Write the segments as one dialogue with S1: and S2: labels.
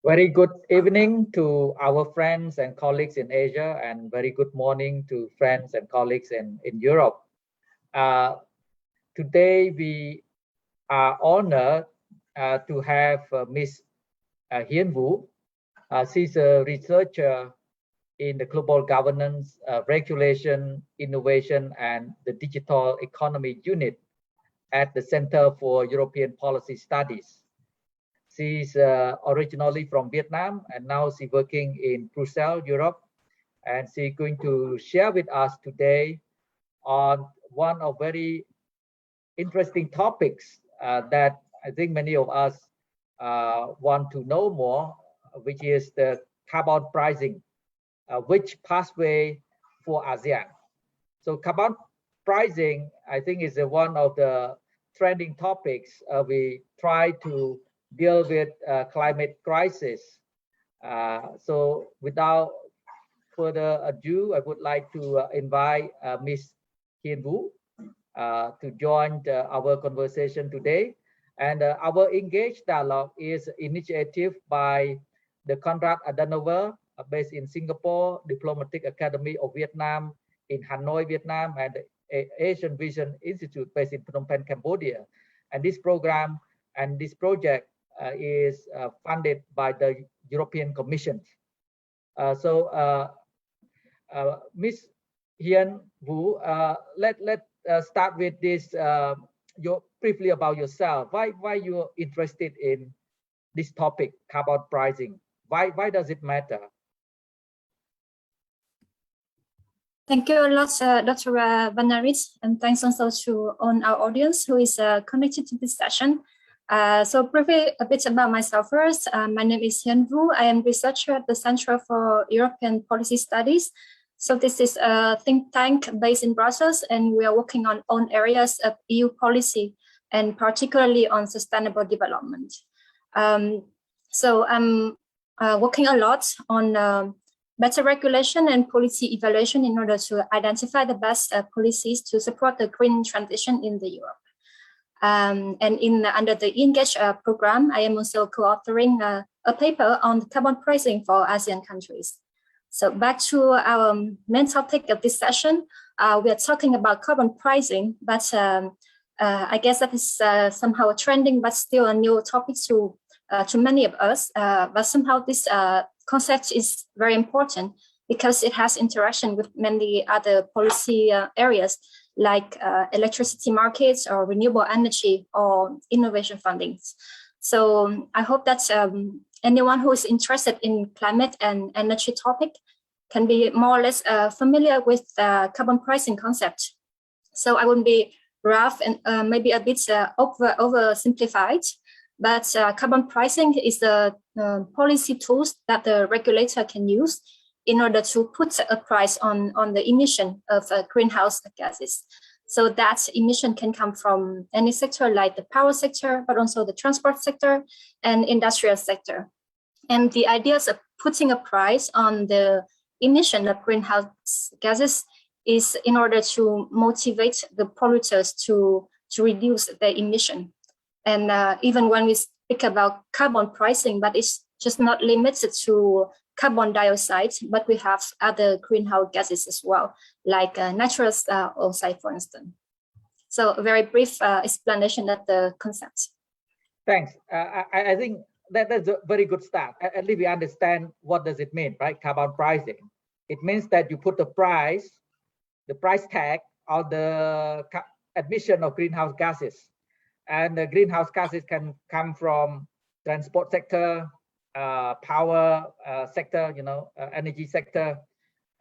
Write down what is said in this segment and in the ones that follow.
S1: Very good evening to our friends and colleagues in Asia, and very good morning to friends and colleagues in Europe. Today, we are honored to have Ms. Hien Vu. She's a researcher in the Global Governance, Regulation, Innovation, and the Digital Economy Unit at the Center for European Policy Studies. She's originally from Vietnam, and now she's working in Brussels, Europe. And she's going to share with us today on one of very interesting topics that I think many of us want to know more, which is the carbon pricing, which pathway for ASEAN. So carbon pricing, I think, is one of the trending topics. We try to deal with climate crisis. So without further ado, I would like to invite Ms. Hien Vu to join our conversation today. And our ENGAGE Dialogue is initiative by the Konrad Adenauer, based in Singapore, Diplomatic Academy of Vietnam in Hanoi, Vietnam, and the Asian Vision Institute based in Phnom Penh, Cambodia. And this program and this project is funded by the European Commission. Ms. Hien Vu, let's start with this. Briefly about yourself. Why you're interested in this topic, carbon pricing? Why does it matter?
S2: Thank you a lot, Dr. Vannarith, and thanks also to our audience who is connected to this session. So briefly a bit about myself first. My name is Hien Vu. I am researcher at the Center for European Policy Studies. So this is a think tank based in Brussels, and we are working on areas of EU policy, and particularly on sustainable development. So I'm working a lot on better regulation and policy evaluation in order to identify the best policies to support the green transition in the Europe. And under the EANGAGE program, I am also co-authoring a paper on carbon pricing for ASEAN countries. So back to our main topic of this session, we are talking about carbon pricing, but I guess that is somehow trending, but still a new topic to many of us. But somehow this concept is very important because it has interaction with many other policy areas like electricity markets or renewable energy or innovation fundings. So I hope that anyone who is interested in climate and energy topic can be more or less familiar with the carbon pricing concept. So I wouldn't be rough and maybe a bit oversimplified, but carbon pricing is the policy tools that the regulator can use in order to put a price on the emission of greenhouse gases. So that emission can come from any sector like the power sector, but also the transport sector and industrial sector. And the ideas of putting a price on the emission of greenhouse gases is in order to motivate the polluters to reduce their emission. And even when we speak about carbon pricing, but it's just not limited to carbon dioxide, but we have other greenhouse gases as well, like nitrous oxide, for instance. So a very brief explanation of the concept.
S1: Thanks. I think that's a very good start. At least we understand what does it mean, right? Carbon pricing. It means that you put the price tag on the emission of greenhouse gases. And the greenhouse gases can come from transport sector, power sector, energy sector,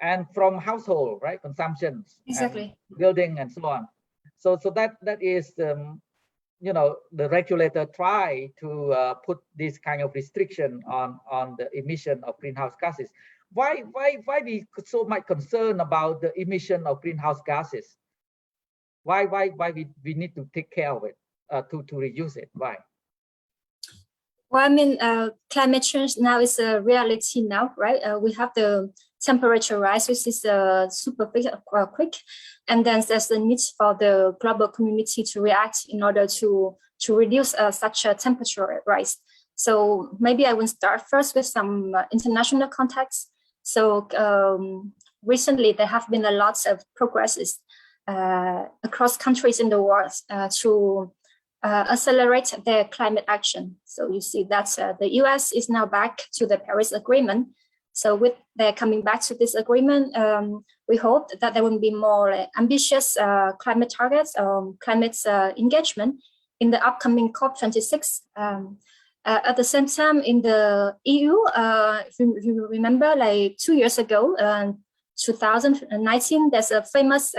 S1: and from household, right, consumptions,
S2: exactly,
S1: building and so on. So that is the regulator try to put this kind of restriction on the emission of greenhouse gases. Why we so much concern about the emission of greenhouse gases? Why we need to take care of it to reduce it? Why?
S2: Well, I mean, climate change now is a reality now, right? We have the temperature rise, which is super quick, and then there's the need for the global community to react in order to reduce such a temperature rise. So maybe I will start first with some international context. So recently there have been a lot of progresses across countries in the world to accelerate their climate action. So you see that the US is now back to the Paris Agreement. So with their coming back to this agreement, we hope that there will be more ambitious climate targets, climate engagement in the upcoming COP26. At the same time, in the EU, if you remember, like 2 years ago, 2019, there's a famous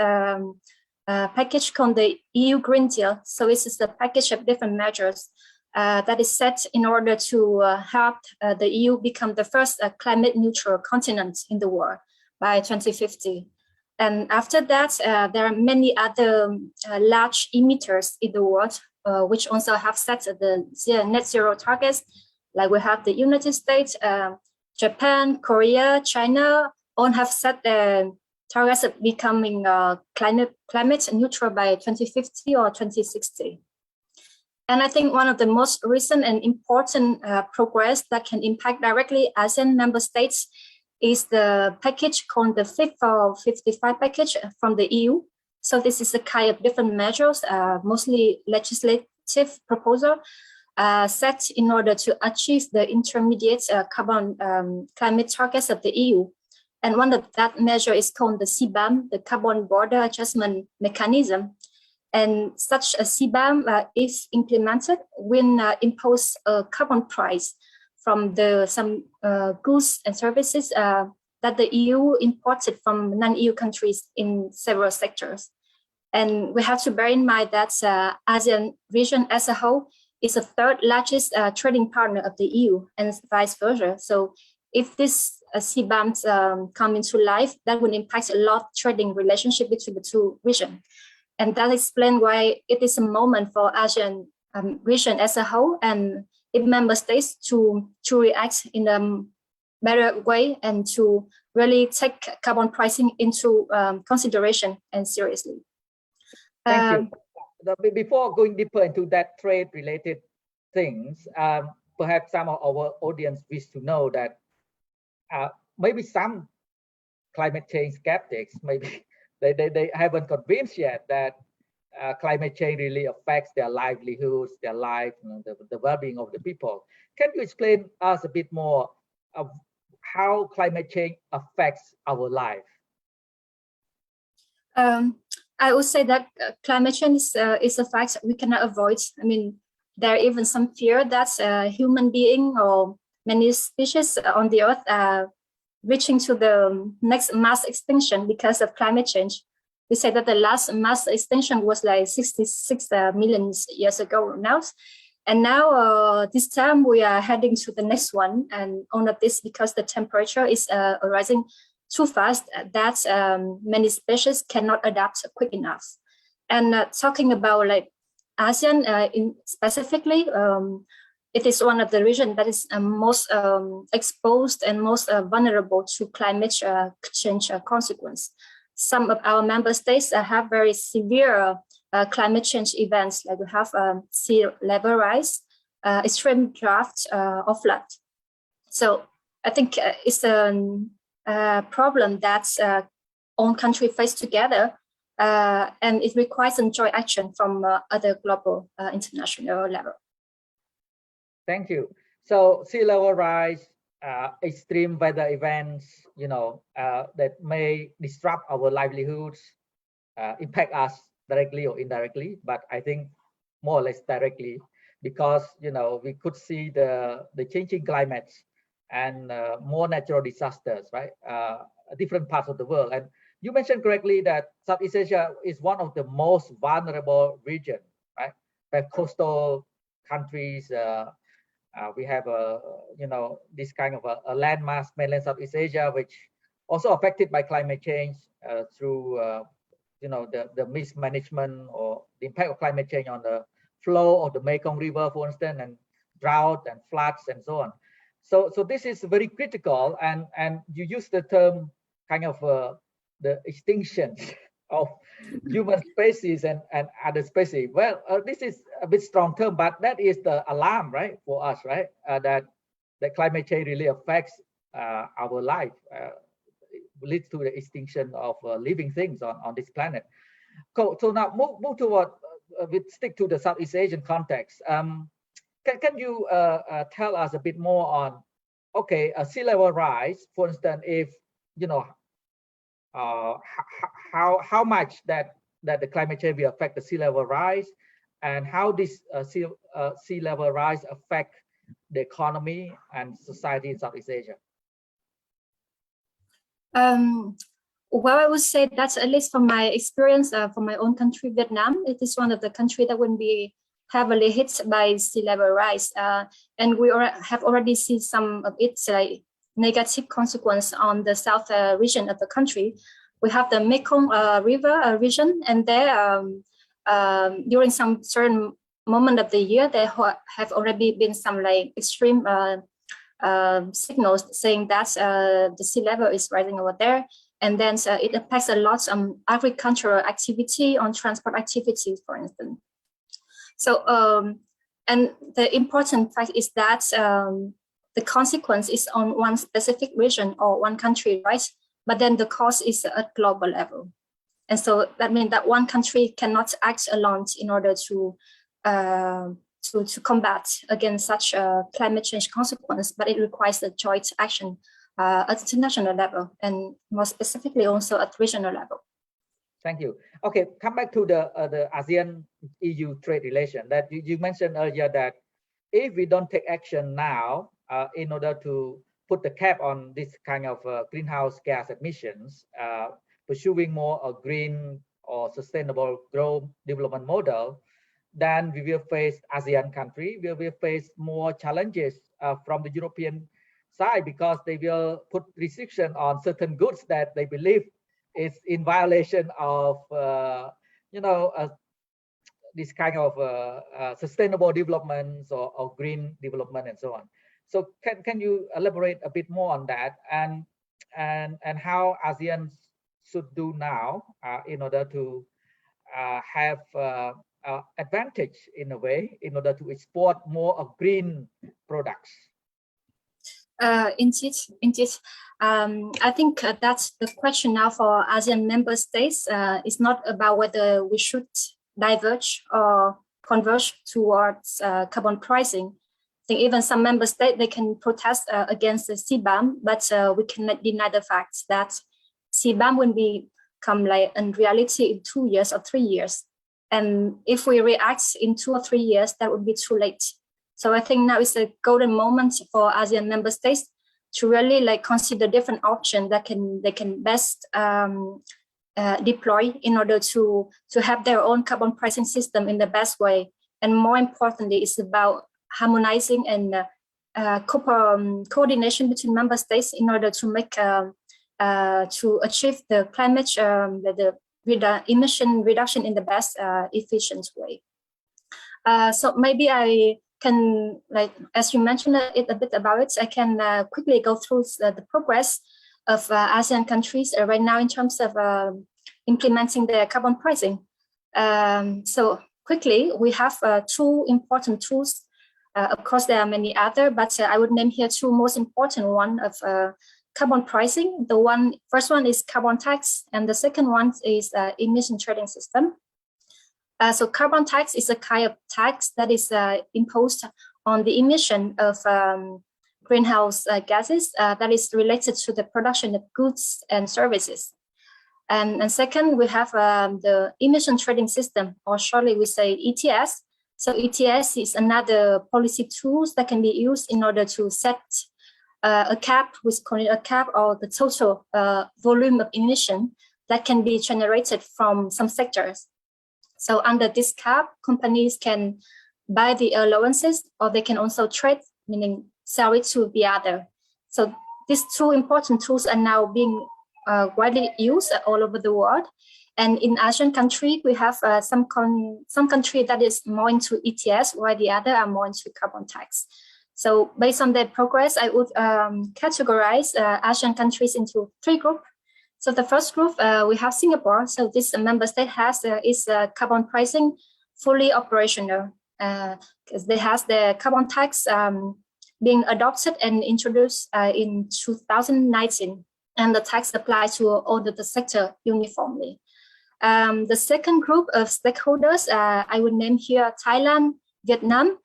S2: package called the EU Green Deal. So this is a package of different measures that is set in order to help the EU become the first climate neutral continent in the world by 2050. And after that, there are many other large emitters in the world which also have set the net zero targets. Like we have the United States, Japan, Korea, China, all have set their targets of becoming climate neutral by 2050 or 2060. And I think one of the most recent and important progress that can impact directly ASEAN member states is the package called the Fit for 55 package from the EU. So this is a kind of different measures, mostly legislative proposal set in order to achieve the intermediate carbon climate targets of the EU. And one of that measure is called the CBAM, the Carbon Border Adjustment Mechanism. And such a CBAM, if implemented, will impose a carbon price from some goods and services that the EU imported from non-EU countries in several sectors. And we have to bear in mind that ASEAN region as a whole is the third largest trading partner of the EU and vice versa. So if this CBAMs come into life, that would impact a lot of trading relationship between the two regions. And that explains why it is a moment for ASEAN region as a whole and its member states to react in a better way and to really take carbon pricing into consideration and seriously.
S1: Thank you. Before going deeper into that trade-related things, perhaps some of our audience wish to know that maybe some climate change skeptics, maybe they haven't convinced yet that climate change really affects their livelihoods, their life, the well-being of the people. Can you explain us a bit more of how climate change affects our life?
S2: I would say that climate change is a fact we cannot avoid. I mean, there are even some fear that human being or many species on the earth are reaching to the next mass extinction because of climate change. We say that the last mass extinction was like 66 million years ago now. And now this time we are heading to the next one. And all of this because the temperature is rising too fast that many species cannot adapt quick enough. And talking about like ASEAN specifically, it is one of the regions that is most exposed and most vulnerable to climate change consequence. Some of our member states have very severe climate change events, like we have sea level rise, extreme drought, or flood. So I think it's a problem that all countries face together, and it requires some joint action from other global international level.
S1: Thank you. So sea level rise, extreme weather events, that may disrupt our livelihoods, impact us directly or indirectly, but I think more or less directly, because we could see the changing climates and more natural disasters, right? Different parts of the world. And you mentioned correctly that Southeast Asia is one of the most vulnerable regions, right? Where coastal countries, we have this kind of a landmass mainland Southeast Asia, which also affected by climate change through the mismanagement or the impact of climate change on the flow of the Mekong River, for instance, and drought and floods and so on. So this is very critical, and you use the term kind of the extinction of human species and other species. Well, this is a bit strong term, but that is the alarm, right, for us, right? That climate change really affects our life, leads to the extinction of living things on this planet. Cool. So now move to what we stick to the Southeast Asian context. Can you tell us a bit more on, okay, a sea level rise, for instance, if you know how much that the climate change will affect the sea level rise, and how this sea level rise affect the economy and society in Southeast Asia?
S2: Well, I would say that, at least from my experience, from my own country, Vietnam, it is one of the countries that will be heavily hit by sea level rise, and we have already seen some of its negative consequence on the south region of the country. We have the Mekong River region, and there during some certain moment of the year, there have already been some like extreme signals saying that the sea level is rising over there, and then it affects a lot on agricultural activity, on transport activities, for instance. So, and the important fact is that the consequence is on one specific region or one country, right? But then the cause is at global level. And so that means that one country cannot act alone in order to combat against such a climate change consequence, but it requires a joint action at international level, and more specifically also at regional level.
S1: Thank you. Okay, come back to the ASEAN-EU trade relation that you mentioned earlier, that if we don't take action now in order to put the cap on this kind of greenhouse gas emissions, pursuing more a green or sustainable growth development model, then we will face ASEAN country, we will face more challenges from the European side, because they will put restriction on certain goods that they believe is in violation of this kind of sustainable developments or green development and so on. So can you elaborate a bit more on that, and how ASEAN should do now in order to have advantage in a way, in order to export more of green products?
S2: Indeed. I think that's the question now for ASEAN member states. It's not about whether we should diverge or converge towards carbon pricing. I think even some member states, they can protest against the CBAM, but we cannot deny the fact that CBAM will become like in reality in 2 years or 3 years. And if we react in 2 or 3 years, that would be too late. So I think now is a golden moment for ASEAN member states to really like consider different options that they can best deploy in order to have their own carbon pricing system in the best way. And more importantly, it's about harmonizing and coordination between member states in order to make to achieve the climate emission reduction in the best efficient way. So maybe I can, like, as you mentioned it a bit about it, I can quickly go through the progress of ASEAN countries right now in terms of implementing their carbon pricing. So quickly, we have 2 important tools. Of course, there are many other, but I would name here 2 most important one of carbon pricing. The first one is carbon tax, and the second one is emission trading system. So carbon tax is a kind of tax that is imposed on the emission of greenhouse gases that is related to the production of goods and services. And second, we have the emission trading system, or shortly we say ETS. So ETS is another policy tools that can be used in order to set a cap, we call it a cap, or the total volume of emission that can be generated from some sectors. So under this cap, companies can buy the allowances, or they can also trade, meaning sell it to the other. So these 2 important tools are now being widely used all over the world. And in Asian country, we have some country that is more into ETS, while the other are more into carbon tax. So based on their progress, I would categorize Asian countries into 3 groups. So the first group, we have Singapore. So this member state has its carbon pricing fully operational because they have the carbon tax being adopted and introduced in 2019, and the tax applies to all the sector uniformly. The second group of stakeholders, I would name here Thailand, Vietnam,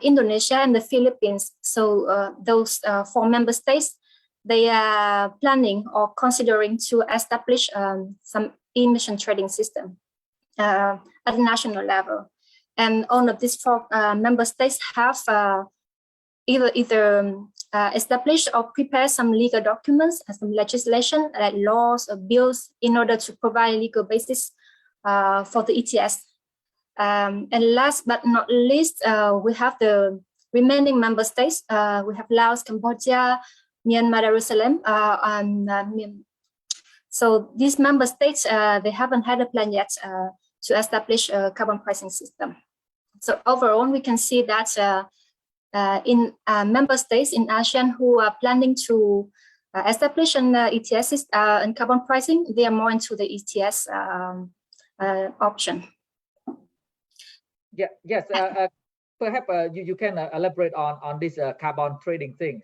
S2: Indonesia, and the Philippines. So those 4 member states, they are planning or considering to establish some emission trading system at the national level. And all of these 4 member states have either establish or prepare some legal documents and some legislation like laws or bills in order to provide legal basis for the ETS. And last but not least, we have the remaining member states. We have Laos, Cambodia, Myanmar, Jerusalem, so these member states, they haven't had a plan yet to establish a carbon pricing system. So overall, we can see that in member states in ASEAN who are planning to establish an ETS and carbon pricing, they are more into the ETS option.
S1: Yeah, yes, perhaps you can elaborate on this carbon trading things.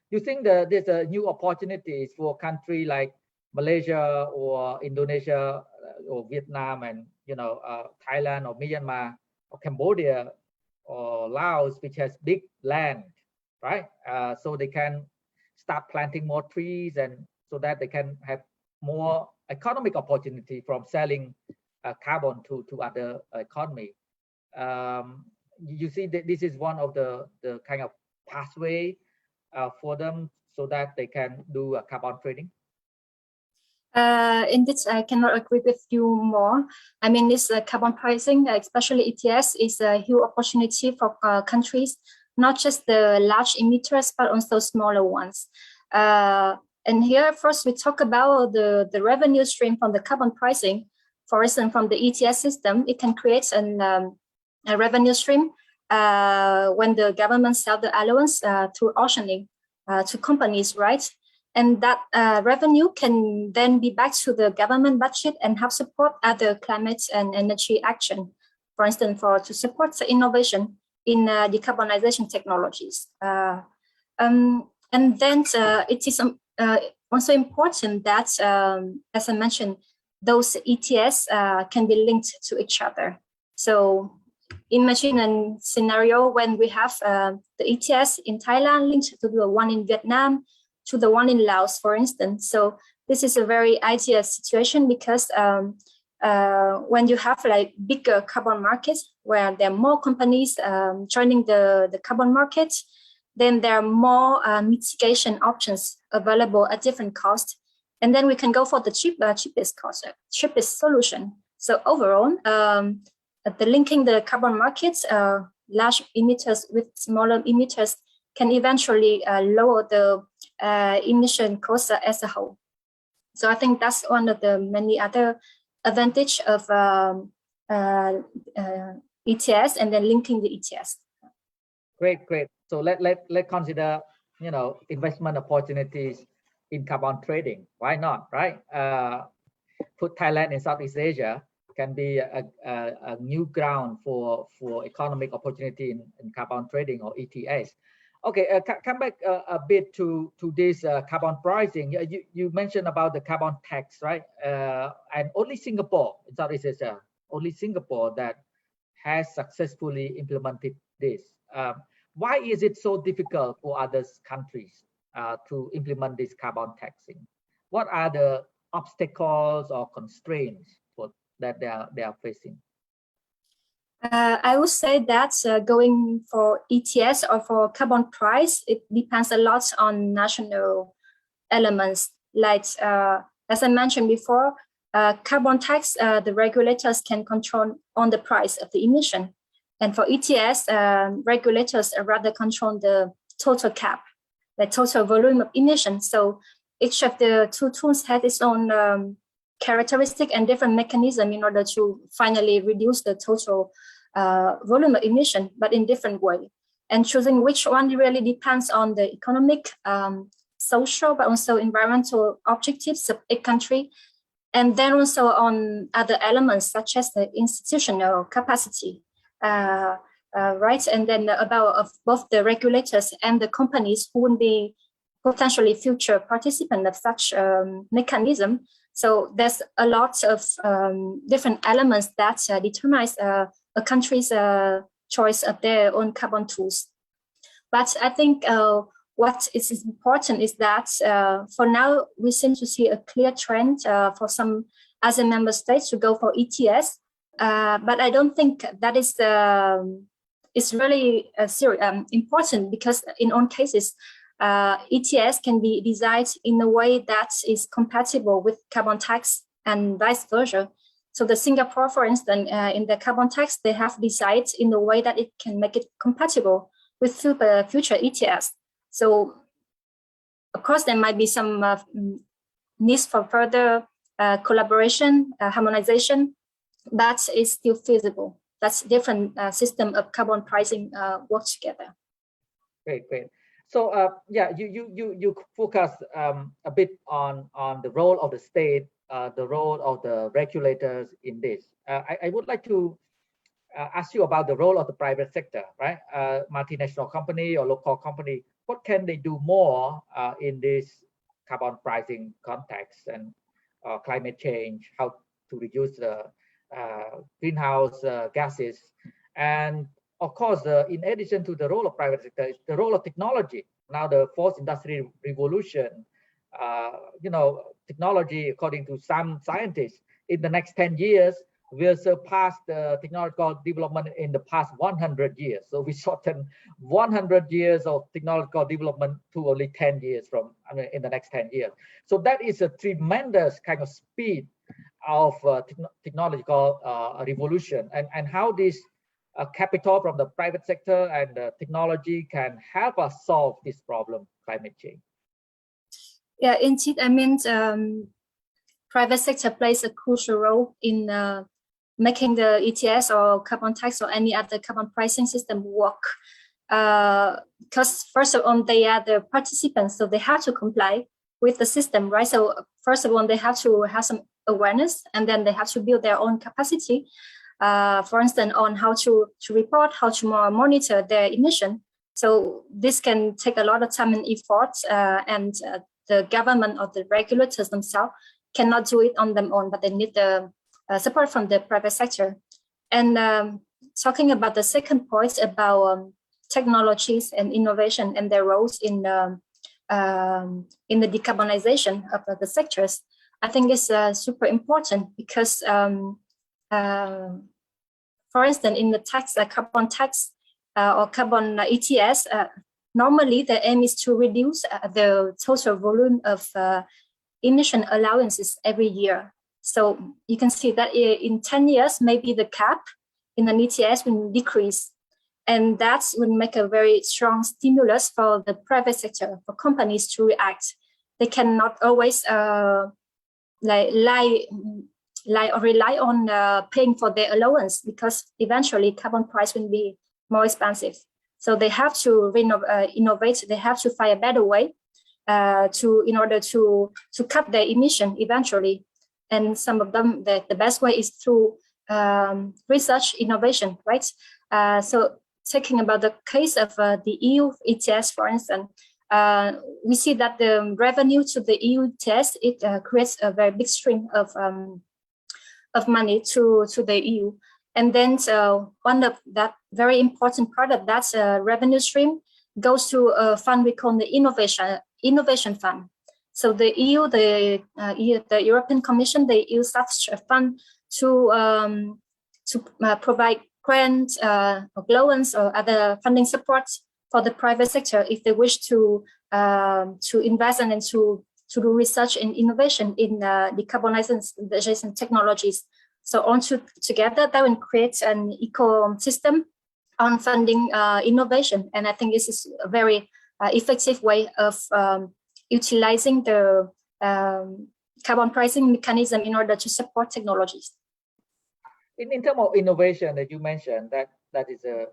S1: You think there's a new opportunities for country like Malaysia or Indonesia or Vietnam and Thailand or Myanmar or Cambodia or Laos, which has big land, right? So they can start planting more trees, and so that they can have more economic opportunity from selling carbon to other economy. You see that this is one of the kind of pathway for them so that they can do carbon trading.
S2: In this, I cannot agree with you more. I mean, this carbon pricing, especially ETS, is a huge opportunity for countries, not just the large emitters, but also smaller ones. And here, first, we talk about the revenue stream from the carbon pricing. For instance, from the ETS system, it can create a revenue stream when the government sells the allowance through auctioning to companies, right? And that revenue can then be back to the government budget and help support other climate and energy action. For instance, to support the innovation in decarbonization technologies. And then it is also important that, as I mentioned, those ETS can be linked to each other. So imagine a scenario when we have the ETS in Thailand linked to the one in Vietnam, to the one in Laos, for instance. So this is a very ideal situation because when you have like bigger carbon markets where there are more companies joining the carbon market, then there are more mitigation options available at different costs. And then we can go for the cheapest cost, cheapest solution. So overall, the linking the carbon markets, large emitters with smaller emitters can eventually lower the emission cost as a whole. So I think that's one of the many other advantage of ETS and then linking the ETS.
S1: Great. So let's consider investment opportunities in carbon trading. Why not, right? Put Thailand in Southeast Asia can be a new ground for economic opportunity in carbon trading or ETS. Okay, come back a bit to this carbon pricing. You mentioned about the carbon tax, right? And only Singapore, in Southeast Asia, only Singapore that has successfully implemented this. Why is it so difficult for other countries to implement this carbon taxing? What are the obstacles or constraints that they are facing?
S2: I would say that going for ETS or for carbon price, it depends a lot on national elements. Like, as I mentioned before, carbon tax, the regulators can control on the price of the emission. And for ETS, regulators rather control the total cap, the total volume of emission. So each of the two tools has its own characteristic and different mechanism in order to finally reduce the total volume of emission, but in different way. And choosing which one really depends on the economic social but also environmental objectives of a country, and then also on other elements such as the institutional capacity, right? And then about of both the regulators and the companies who will be potentially future participants of such mechanism. So there's a lot of different elements that determines a country's choice of their own carbon tools. But I think what is important is that for now, we seem to see a clear trend for some ASEAN member states to go for ETS. But I don't think that is really important, because in all cases, ETS can be designed in a way that is compatible with carbon tax and vice versa. So the Singapore, for instance, in the carbon tax, they have designed in a way that it can make it compatible with future ETS. So of course, there might be some needs for further collaboration, harmonization, but it's still feasible. That's different system of carbon pricing work together.
S1: Great. So yeah, you focus a bit on the role of the state, the role of the regulators in this. I would like to ask you about the role of the private sector, right? Multinational company or local company, what can they do more in this carbon pricing context and climate change, how to reduce the greenhouse gases? And of course, in addition to the role of private sector, it's the role of technology. Now the fourth industrial revolution, technology, according to some scientists, in the next 10 years, will surpass the technological development in the past 100 years. So we shorten 100 years of technological development to only 10 years in the next 10 years. So that is a tremendous kind of speed of technological revolution, and how this capital from the private sector and technology can help us solve this problem, climate change.
S2: Yeah, indeed. I mean, private sector plays a crucial role in making the ETS or carbon tax or any other carbon pricing system work. Because first of all, they are the participants, so they have to comply with the system, right? So first of all, they have to have some awareness, and then they have to build their own capacity. For instance, on how to report, how to monitor their emission. So this can take a lot of time and effort, and the government or the regulators themselves cannot do it on their own, but they need the support from the private sector. And talking about the second point about technologies and innovation and their roles in the decarbonization of the sectors, I think is super important, because for instance, in the tax, carbon tax or carbon ETS, normally the aim is to reduce the total volume of emission allowances every year. So you can see that in 10 years, maybe the cap in an ETS will decrease. And that will make a very strong stimulus for the private sector, for companies to react. They cannot always rely on paying for their allowance, because eventually carbon price will be more expensive. So they have to innovate. They have to find a better way in order to cut their emission eventually. And some of them, the best way is through research innovation, right? So talking about the case of the EU ETS, for instance, we see that the revenue to the EU ETS, it creates a very big stream of money to the EU. And then one of that very important part of that revenue stream goes to a fund we call the innovation fund. So the EU, the European Commission, they use such a fund to provide grants, or loans, or other funding support for the private sector if they wish to invest and to do research and innovation in decarbonization technologies. So together, that will create an ecosystem on funding innovation. And I think this is a very effective way of utilizing the carbon pricing mechanism in order to support technologies.
S1: In terms of innovation that you mentioned, that is a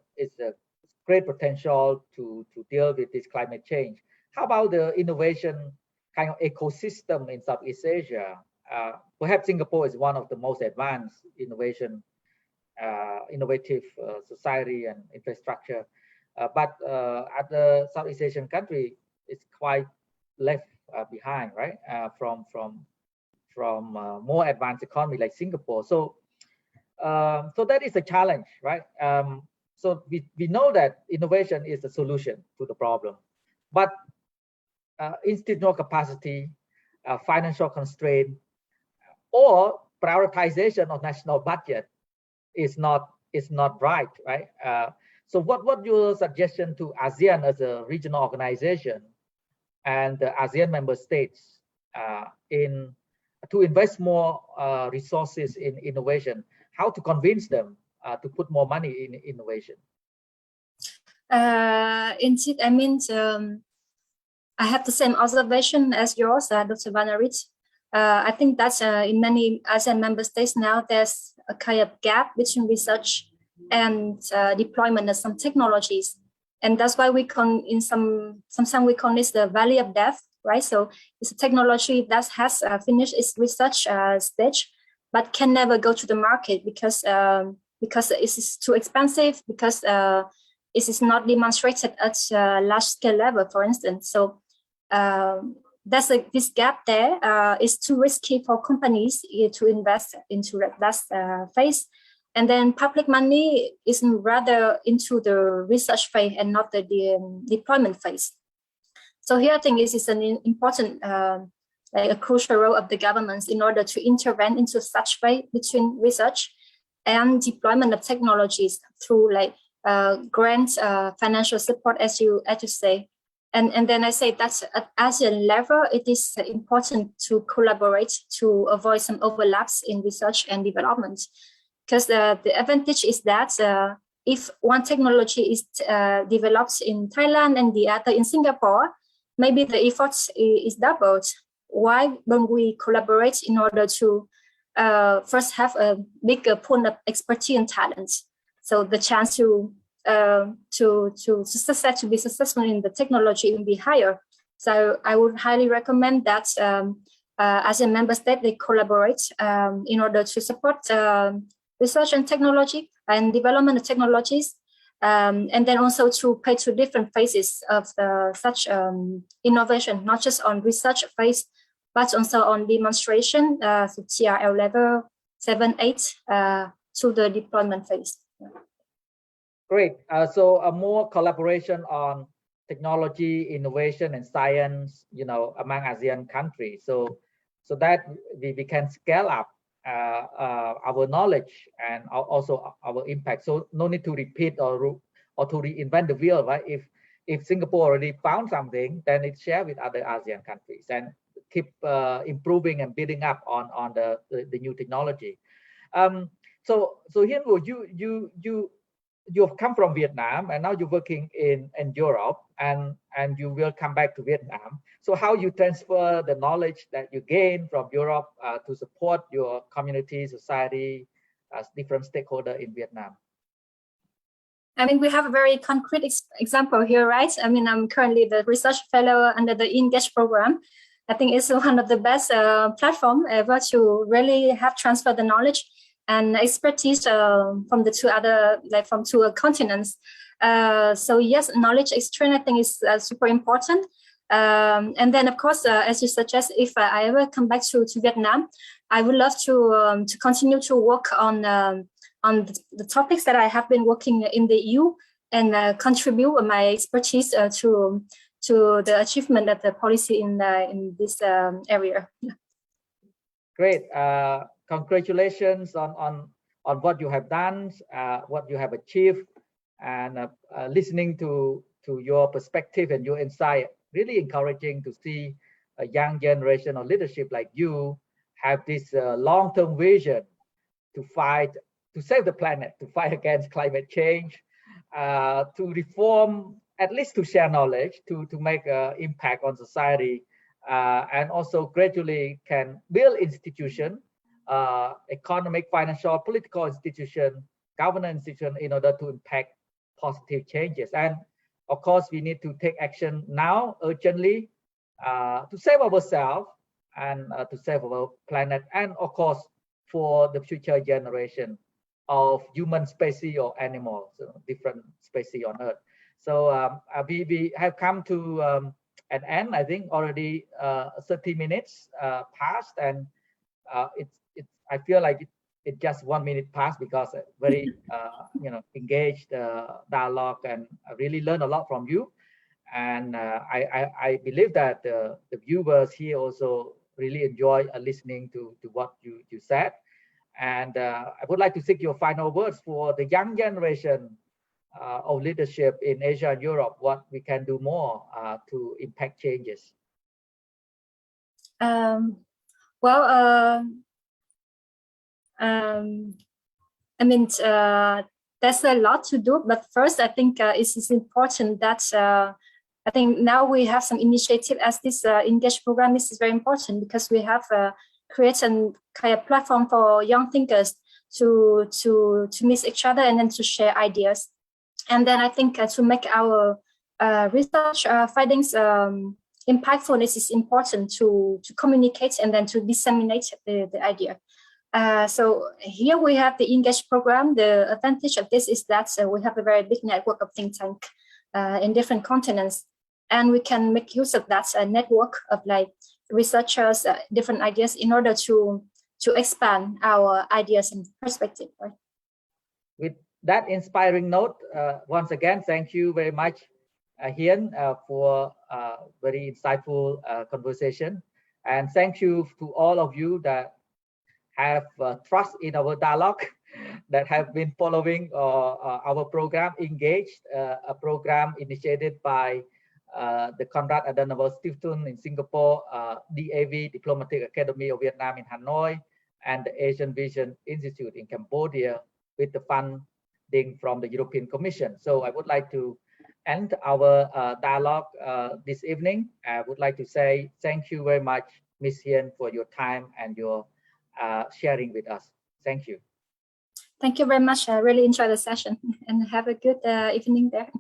S1: great potential to deal with this climate change. how about the innovation kind of ecosystem in Southeast Asia? Perhaps Singapore is one of the most advanced innovative society and infrastructure, but other Southeast Asian country is quite left behind, right? From more advanced economy like Singapore. So that is a challenge, right? So we know that innovation is the solution to the problem, but institutional capacity, financial constraint, or prioritization of national budget is not right, right? So what your suggestion to ASEAN as a regional organization and the ASEAN member states to invest more resources in innovation? How to convince them to put more money in innovation?
S2: Indeed, I mean, I have the same observation as yours, Dr. Vannarith. I think that in many ASEAN member states now, there's a kind of gap between research and deployment of some technologies. And that's why sometimes we call this the valley of death, right? So it's a technology that has finished its research stage, but can never go to the market because it is too expensive, because it is not demonstrated at large scale level, for instance. So this gap there is too risky for companies to invest into that phase. And then public money is rather into the research phase and not the deployment phase. So here I think this is an important, like a crucial role of the governments in order to intervene into such way between research and deployment of technologies through like grants, financial support, as you say. And then I say that at ASEAN level, it is important to collaborate to avoid some overlaps in research and development. Because the advantage is that if one technology is developed in Thailand and the other in Singapore, maybe the effort is doubled. Why don't we collaborate in order to first have a bigger pool of expertise and talent? So the chance to be successful in the technology will be higher. So I would highly recommend that as a member state, they collaborate in order to support research and technology and development of technologies, and then also to pay to different phases of such innovation, not just on research phase, but also on demonstration, so TRL level 7, 8 to the deployment phase.
S1: Great. So more collaboration on technology, innovation, and science, among ASEAN countries. So that we can scale up our knowledge and also our impact. So no need to repeat or to reinvent the wheel, right? If Singapore already found something, then it's shared with other ASEAN countries and keep improving and building up on the new technology. So Hien Vu, you've come from Vietnam and now you're working in Europe and you will come back to Vietnam. So how you transfer the knowledge that you gain from Europe to support your community, society, as different stakeholders in Vietnam?
S2: I mean, we have a very concrete example here, right? I mean, I'm currently the research fellow under the EANGAGE program. I think it's one of the best platform ever to really have transfer the knowledge and expertise from the two continents. So yes, knowledge exchange I think is super important. And then of course, as you suggest, if I ever come back to Vietnam, I would love to continue to work on the topics that I have been working in the EU and contribute my expertise to the achievement of the policy in this area.
S1: Great. Congratulations on what you have done, what you have achieved, and listening to your perspective and your insight. Really encouraging to see a young generation of leadership like you have this long-term vision to save the planet, to fight against climate change, to reform, at least to share knowledge, to make an impact on society, and also gradually can build institution, economic, financial, political institution, governance institution in order to impact positive changes. And of course, we need to take action now urgently to save ourselves and to save our planet, and of course, for the future generation of human species or animals, different species on Earth. So we have come to an end. I think already 30 minutes passed, and I feel like it just 1 minute passed because very engaged dialogue, and I really learned a lot from you. And I believe that the viewers here also really enjoy listening to what you said. And I would like to seek your final words for the young generation of leadership in Asia and Europe, what we can do more to impact changes.
S2: I mean, there's a lot to do, but first I think it's important that I think now we have some initiative as this EANGAGE program is very important, because we have created a kind of platform for young thinkers to meet each other and then to share ideas. And then I think to make our research findings impactful, it is important to communicate and then to disseminate the idea. So here we have the EANGAGE program. The advantage of this is that we have a very big network of think tank in different continents, and we can make use of that network of like researchers, different ideas, in order to expand our ideas and perspective. Right?
S1: With that inspiring note, once again, thank you very much, Hien, for very insightful conversation, and thank you to all of you that have trust in our dialogue, that have been following our program EANGAGE, a program initiated by the Konrad Adenauer Stiftung in Singapore, DAV, Diplomatic Academy of Vietnam in Hanoi, and the Asian Vision Institute in Cambodia, with the funding from the European Commission. So I would like to end our dialogue this evening. I would like to say thank you very much, Ms. Hien, for your time and your sharing with us. Thank you.
S2: Thank you very much. I really enjoyed the session, and have a good evening there.